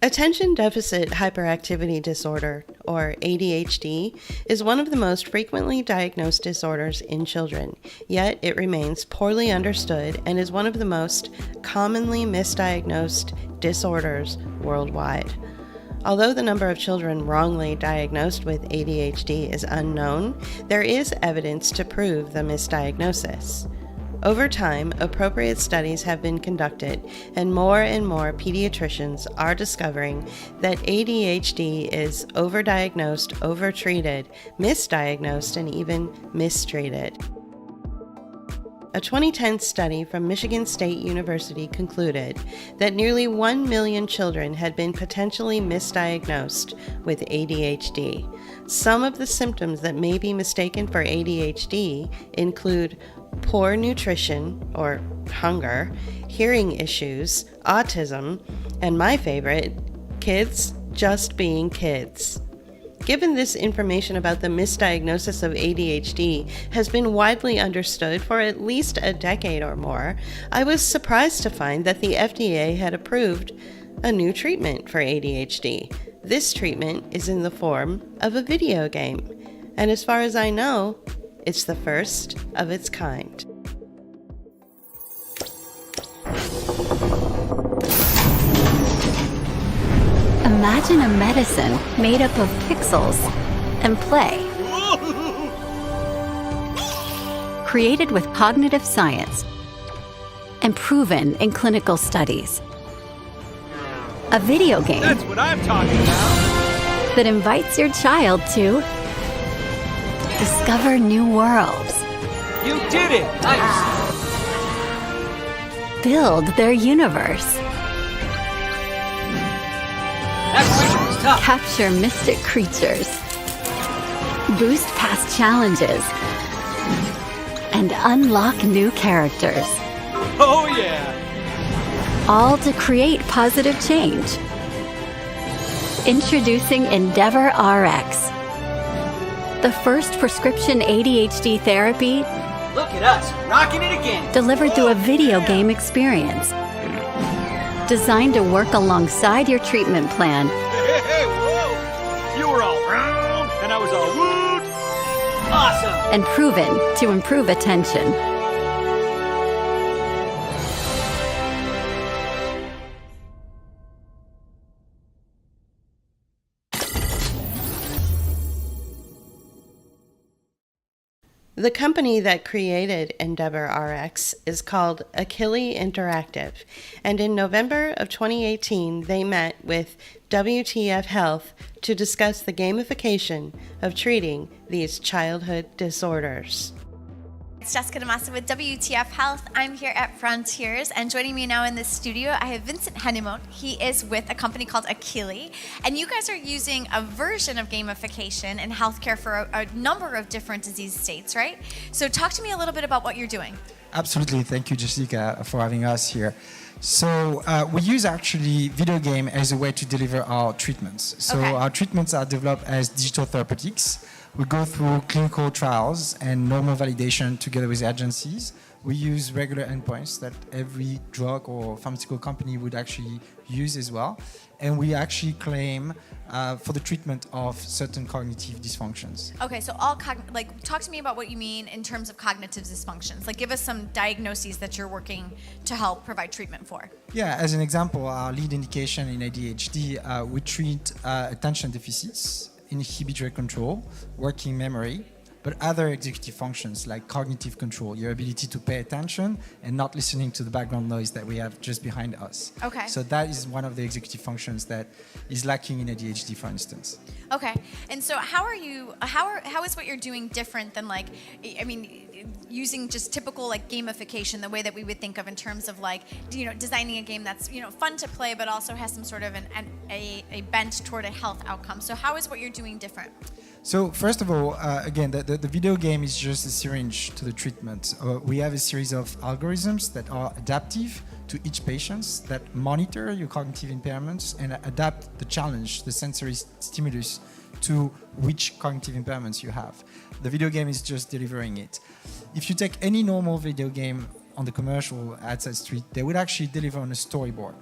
Attention Deficit Hyperactivity Disorder, or ADHD, is one of the most frequently diagnosed disorders in children, yet it remains poorly understood and is one of the most commonly misdiagnosed disorders worldwide. Although the number of children wrongly diagnosed with ADHD is unknown, there is evidence to prove the misdiagnosis. Over time, appropriate studies have been conducted, and more pediatricians are discovering that ADHD is overdiagnosed, overtreated, misdiagnosed, and even mistreated. A 2010 study from Michigan State University concluded that nearly 1 million children had been potentially misdiagnosed with ADHD. Some of the symptoms that may be mistaken for ADHD include poor nutrition or hunger, hearing issues, autism, and my favorite, kids just being kids. Given this information about the misdiagnosis of ADHD has been widely understood for at least a decade or more, I was surprised to find that the FDA had approved a new treatment for ADHD. This treatment is in the form of a video game, and as far as I know, it's the first of its kind. Imagine a medicine made up of pixels and play. Created with cognitive science and proven in clinical studies. A video game That's what I'm talking about. that invites your child to discover new worlds, You did it! Nice! build their universe, That question was tough. capture mystic creatures, boost past challenges, and unlock new characters, Oh yeah! all to create positive change. Introducing Endeavor RX, the first prescription ADHD therapy Look at us, rocking it again. delivered through a video game experience. Designed to work alongside your treatment plan Hey, whoa! You were all round, and I was all woot. Awesome! and proven to improve attention. The company that created Endeavor RX is called Akili Interactive, and in November of 2018, they met with WTF Health to discuss the gamification of treating these childhood disorders. It's Jessica DeMassa with WTF Health. I'm here at Frontiers, and joining me now in the studio, I have Vincent Hennemont. He is with a company called Akili, and you guys are using a version of gamification in healthcare for a number of different disease states, right? So talk to me a little bit about what you're doing. Absolutely. Thank you, Jessica, for having us here. So we use actually video game as a way to deliver our treatments. So Okay. our treatments are developed as digital therapeutics. We go through clinical trials and normal validation together with agencies. We use regular endpoints that every drug or pharmaceutical company would actually use as well. And we actually claim for the treatment of certain cognitive dysfunctions. Okay, so talk to me about what you mean in terms of cognitive dysfunctions. Like, give us some diagnoses that you're working to help provide treatment for. Yeah, as an example, our lead indication in ADHD, we treat attention deficits, inhibitory control, working memory, but other executive functions like cognitive control, your ability to pay attention and not listening to the background noise that we have just behind us. Okay. So that is one of the executive functions that is lacking in ADHD, for instance. Okay, and so how is what you're doing different than using just typical gamification, the way that we would think of in terms of designing a game that's fun to play but also has some sort of a bent toward a health outcome. So how is what you're doing different? So first of all, again, the video game is just a syringe to the treatment. We have a series of algorithms that are adaptive to each patient that monitor your cognitive impairments and adapt the challenge, the sensory stimulus to which cognitive impairments you have. The video game is just delivering it. If you take any normal video game on the commercial outside street, they would actually deliver on a storyboard.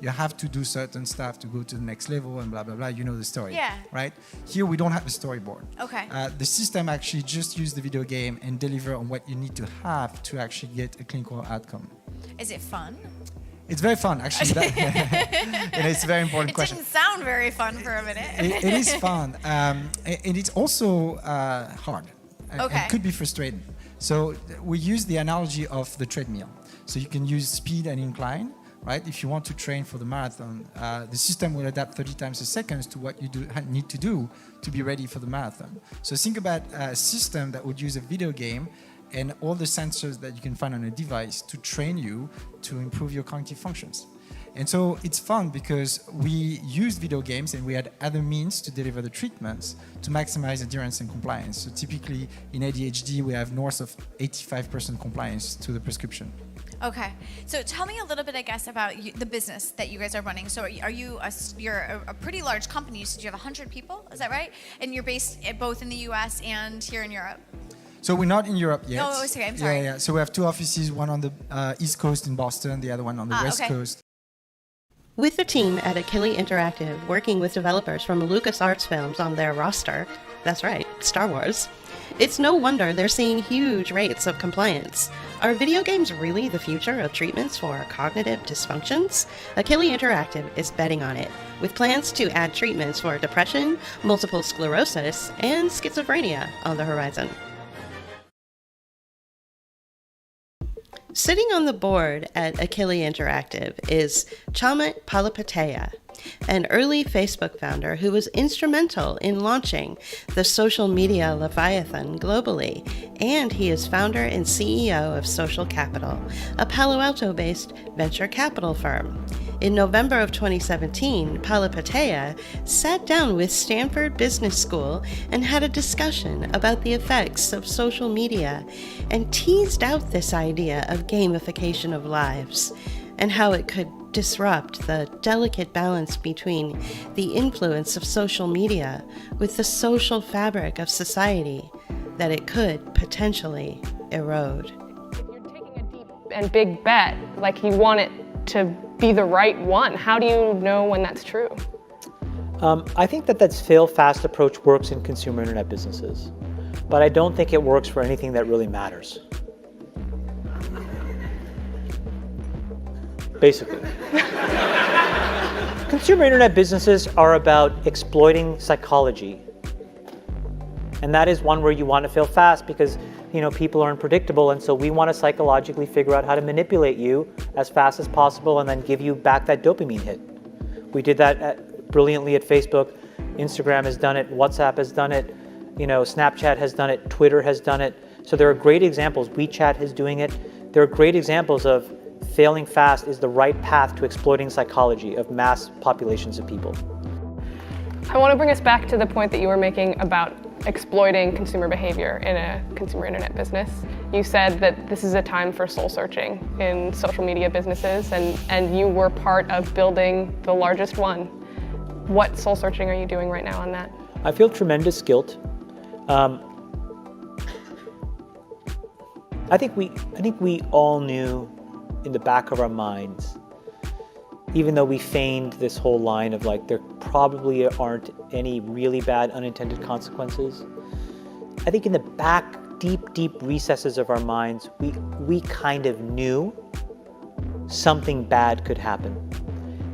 you have to do certain stuff to go to the next level and blah, blah, blah. You know the story, Yeah. right? Here, we don't have a storyboard. Okay. The system actually just use the video game and deliver on what you need to have to actually get a clinical outcome. Is it fun? It's very fun, actually. And it's a very important It question. didn't sound very fun for a minute. It is fun, and it's also hard. Okay. It could be frustrating. So we use the analogy of the treadmill. So you can use speed and incline, right? If you want to train for the marathon, the system will adapt 30 times a second to what you need to do to be ready for the marathon. So think about a system that would use a video game and all the sensors that you can find on a device to train you to improve your cognitive functions. And so it's fun because we used video games and we had other means to deliver the treatments to maximize adherence and compliance. So typically in ADHD, we have north of 85% compliance to the prescription. Okay, so tell me a little bit, I guess, about the business that you guys are running. So you're a pretty large company. You said you have 100 people, is that right? And you're based both in the US and here in Europe? So we're not in Europe yet. Oh, it's okay, I'm sorry. Yeah. So we have two offices, one on the East Coast in Boston, the other one on the West okay. Coast. With the team at Akili Interactive working with developers from LucasArts films on their roster, that's right, Star Wars, it's no wonder they're seeing huge rates of compliance. Are video games really the future of treatments for cognitive dysfunctions? Akili Interactive is betting on it, with plans to add treatments for depression, multiple sclerosis, and schizophrenia on the horizon. Sitting on the board at Akili Interactive is Chamath Palihapitiya, an early Facebook founder who was instrumental in launching the social media Leviathan globally, and he is founder and CEO of Social Capital, a Palo Alto-based venture capital firm. In November of 2017, Palihapitiya sat down with Stanford Business School and had a discussion about the effects of social media and teased out this idea of gamification of lives and how it could disrupt the delicate balance between the influence of social media with the social fabric of society that it could potentially erode. If you're taking a deep and big bet, like you want it to be the right one, how do you know when that's true? I think that fail-fast approach works in consumer internet businesses, but I don't think it works for anything that really matters. Basically. Consumer internet businesses are about exploiting psychology. And that is one where you want to fail fast because people are unpredictable, and so we want to psychologically figure out how to manipulate you as fast as possible and then give you back that dopamine hit. We did that brilliantly at Facebook. Instagram has done it, WhatsApp has done it, Snapchat has done it, Twitter has done it. So there are great examples. WeChat is doing it. There are great examples of failing fast is the right path to exploiting psychology of mass populations of people. I want to bring us back to the point that you were making about exploiting consumer behavior in a consumer internet business. You said that this is a time for soul searching in social media businesses, and you were part of building the largest one. What soul searching are you doing right now on that? I feel tremendous guilt. I think we all knew in the back of our minds, even though we feigned this whole line of there probably aren't any really bad unintended consequences. I think in the back, deep recesses of our minds, we kind of knew something bad could happen.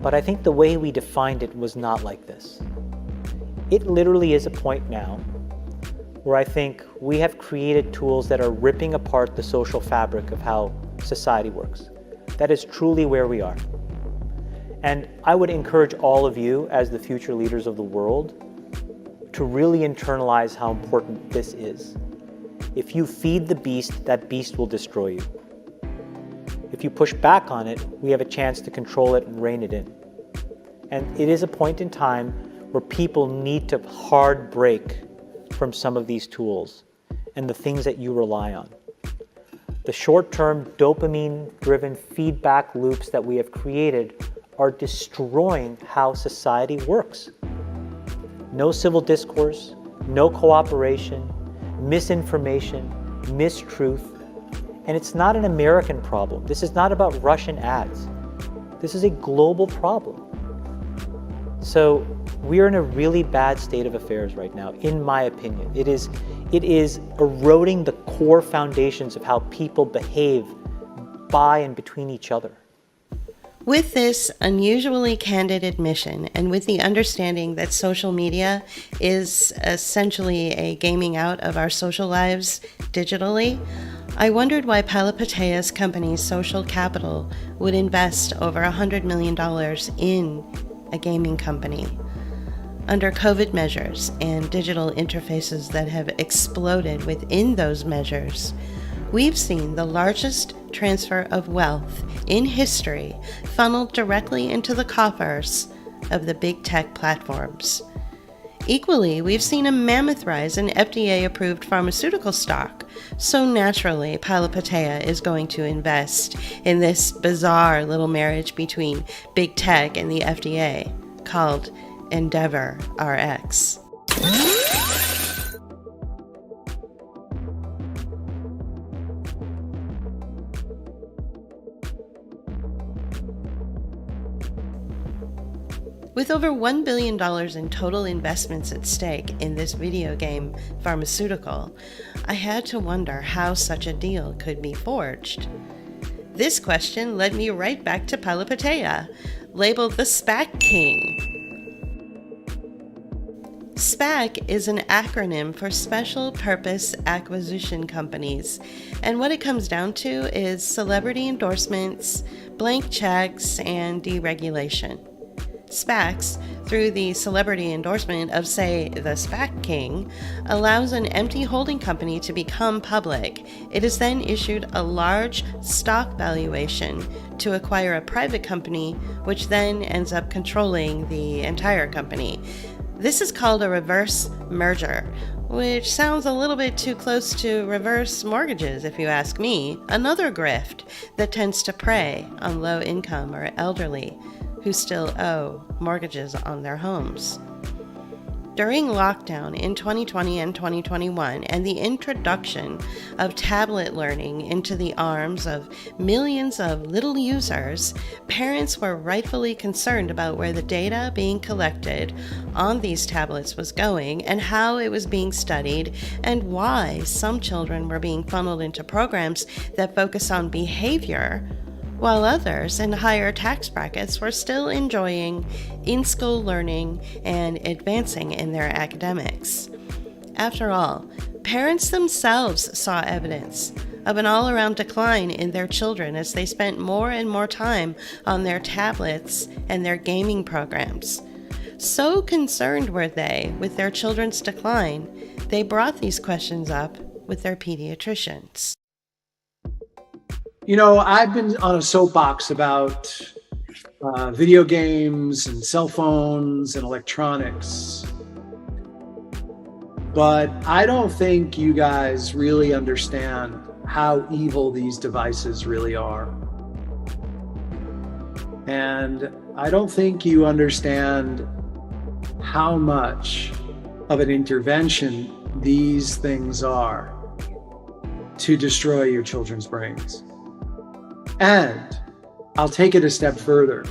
But I think the way we defined it was not like this. It literally is a point now where I think we have created tools that are ripping apart the social fabric of how society works. That is truly where we are. And I would encourage all of you, as the future leaders of the world, to really internalize how important this is. If you feed the beast, that beast will destroy you. If you push back on it, we have a chance to control it and rein it in. And it is a point in time where people need to hard break from some of these tools and the things that you rely on. The short-term dopamine-driven feedback loops that we have created are destroying how society works. No civil discourse, no cooperation, misinformation, mistruth. And it's not an American problem. This is not about Russian ads. This is a global problem. So we are in a really bad state of affairs right now, in my opinion. It is eroding the core foundations of how people behave by and between each other. With this unusually candid admission, and with the understanding that social media is essentially a gaming out of our social lives digitally, I wondered why Palapatea's company Social Capital would invest over $100 million in a gaming company. Under COVID measures and digital interfaces that have exploded within those measures, we've seen the largest transfer of wealth in history funneled directly into the coffers of the big tech platforms. Equally, we've seen a mammoth rise in FDA-approved pharmaceutical stock, so naturally Palapatea is going to invest in this bizarre little marriage between big tech and the FDA called Endeavor RX. With over $1 billion in total investments at stake in this video game pharmaceutical, I had to wonder how such a deal could be forged. This question led me right back to Palapatea, labeled the SPAC King. SPAC is an acronym for Special Purpose Acquisition Companies, and what it comes down to is celebrity endorsements, blank checks, and deregulation. SPACs, through the celebrity endorsement of, say, the SPAC King, allows an empty holding company to become public. It is then issued a large stock valuation to acquire a private company, which then ends up controlling the entire company. This is called a reverse merger, which sounds a little bit too close to reverse mortgages, if you ask me. Another grift that tends to prey on low income or elderly who still owe mortgages on their homes. During lockdown in 2020 and 2021 and the introduction of tablet learning into the arms of millions of little users, parents were rightfully concerned about where the data being collected on these tablets was going and how it was being studied and why some children were being funneled into programs that focus on behavior, while others in higher tax brackets were still enjoying in-school learning and advancing in their academics. After all, parents themselves saw evidence of an all-around decline in their children as they spent more and more time on their tablets and their gaming programs. So concerned were they with their children's decline, they brought these questions up with their pediatricians. You know, I've been on a soapbox about video games and cell phones and electronics, but I don't think you guys really understand how evil these devices really are. And I don't think you understand how much of an intervention these things are to destroy your children's brains. And I'll take it a step further.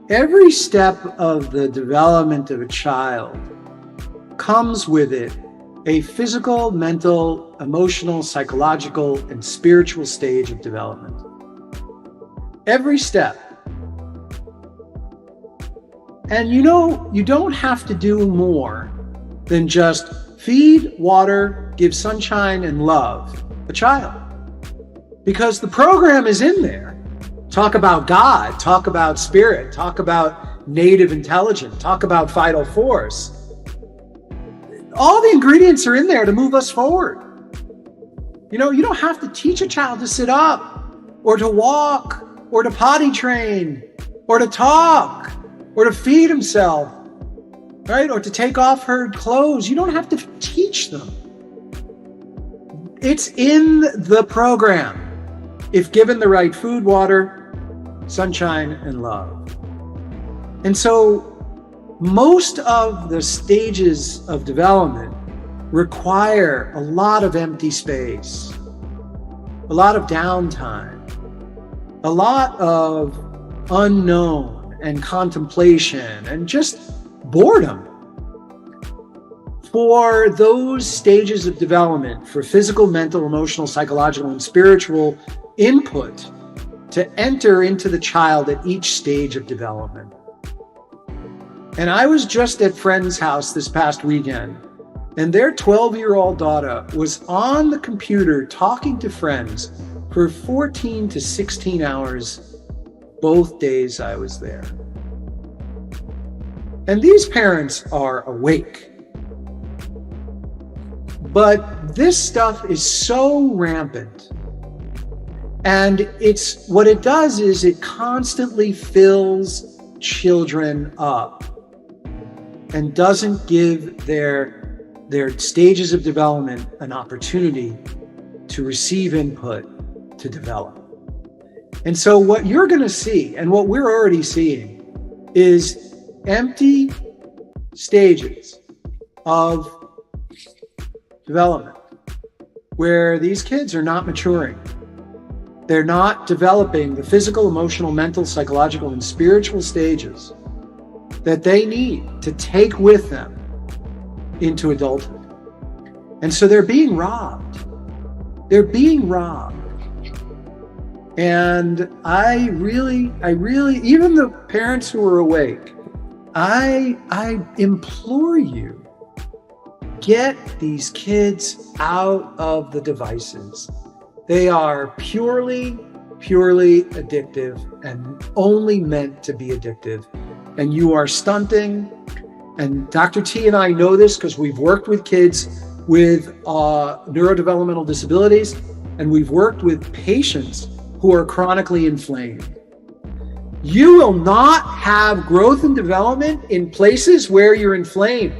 Every step of the development of a child comes with it a physical, mental, emotional, psychological, and spiritual stage of development. Every step. And you know, you don't have to do more than just feed, water, give sunshine, and love a child. Because the program is in there. Talk about God, talk about spirit, talk about native intelligence, talk about vital force. All the ingredients are in there to move us forward. You know, you don't have to teach a child to sit up or to walk or to potty train or to talk or to feed himself, right? Or to take off her clothes. You don't have to teach them. It's in the program. If given the right food, water, sunshine, and love. And so most of the stages of development require a lot of empty space, a lot of downtime, a lot of unknown and contemplation and just boredom. For those stages of development, for physical, mental, emotional, psychological, and spiritual input to enter into the child at each stage of development. And I was just at friend's house this past weekend, and their 12-year-old daughter was on the computer talking to friends for 14 to 16 hours both days I was there. And these parents are awake. But this stuff is so rampant. And it's what it does is it constantly fills children up and doesn't give their stages of development an opportunity to receive input to develop. And so what you're going to see, and what we're already seeing, is empty stages of development where these kids are not maturing. They're not developing the physical, emotional, mental, psychological, and spiritual stages that they need to take with them into adulthood. And so they're being robbed. They're being robbed. And I really, even the parents who are awake, I implore you, get these kids out of the devices. They are purely addictive and only meant to be addictive. And you are stunting. And Dr. T and I know this because we've worked with kids with neurodevelopmental disabilities, and we've worked with patients who are chronically inflamed. You will not have growth and development in places where you're inflamed.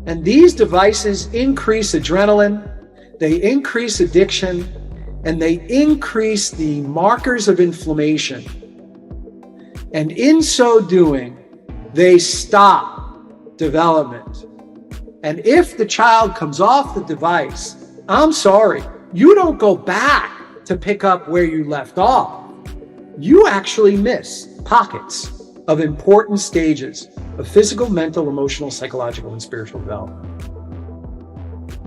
And these devices increase adrenaline, they increase addiction, and they increase the markers of inflammation. And in so doing, they stop development. And if the child comes off the device, I'm sorry, you don't go back to pick up where you left off. You actually miss pockets of important stages of physical, mental, emotional, psychological, and spiritual development.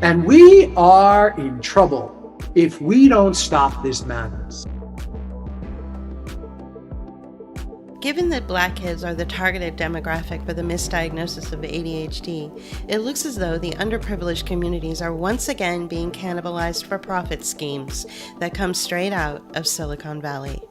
And we are in trouble if we don't stop this madness. Given that Black kids are the targeted demographic for the misdiagnosis of ADHD, it looks as though the underprivileged communities are once again being cannibalized for profit schemes that come straight out of Silicon Valley.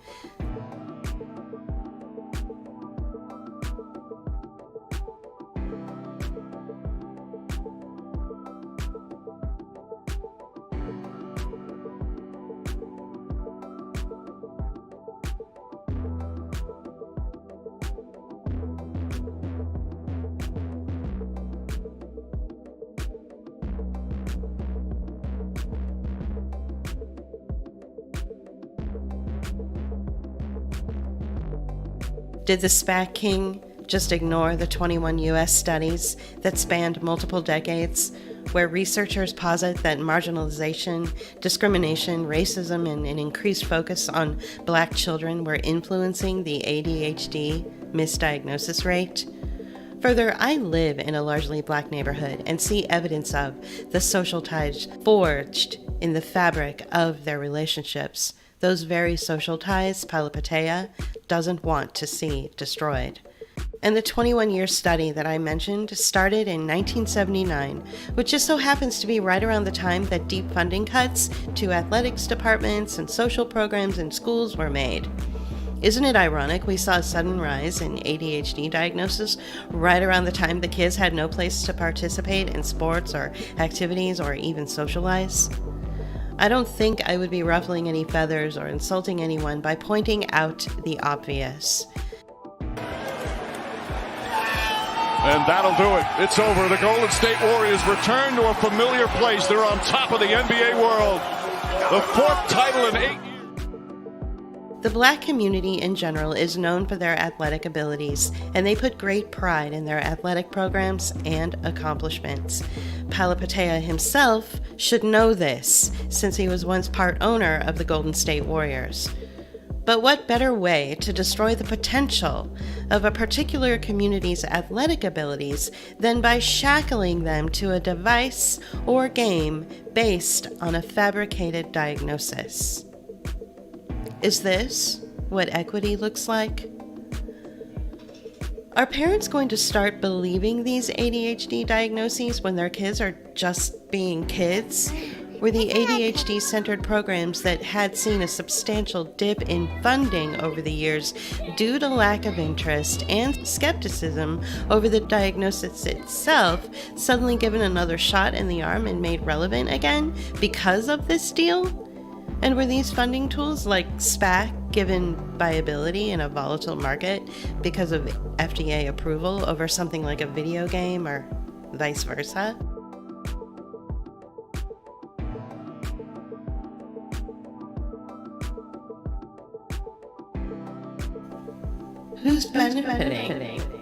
Did the SPAC king just ignore the 21 U.S. studies that spanned multiple decades, where researchers posit that marginalization, discrimination, racism, and an increased focus on Black children were influencing the ADHD misdiagnosis rate? Further, I live in a largely Black neighborhood and see evidence of the social ties forged in the fabric of their relationships. Those very social ties Palipatea doesn't want to see destroyed. And the 21-year study that I mentioned started in 1979, which just so happens to be right around the time that deep funding cuts to athletics departments and social programs in schools were made. Isn't it ironic we saw a sudden rise in ADHD diagnosis right around the time the kids had no place to participate in sports or activities or even socialize? I don't think I would be ruffling any feathers or insulting anyone by pointing out the obvious. And that'll do it. It's over. The Golden State Warriors return to a familiar place. They're on top of the NBA world. The fourth title in 8 years. The Black community in general is known for their athletic abilities, and they put great pride in their athletic programs and accomplishments. Palipatea himself should know this, since he was once part owner of the Golden State Warriors. But what better way to destroy the potential of a particular community's athletic abilities than by shackling them to a device or game based on a fabricated diagnosis? Is this what equity looks like? Are parents going to start believing these ADHD diagnoses when their kids are just being kids? Were the ADHD-centered programs that had seen a substantial dip in funding over the years due to lack of interest and skepticism over the diagnosis itself suddenly given another shot in the arm and made relevant again because of this deal? And were these funding tools like SPAC given viability in a volatile market because of FDA approval over something like a video game or vice versa? Who's benefiting?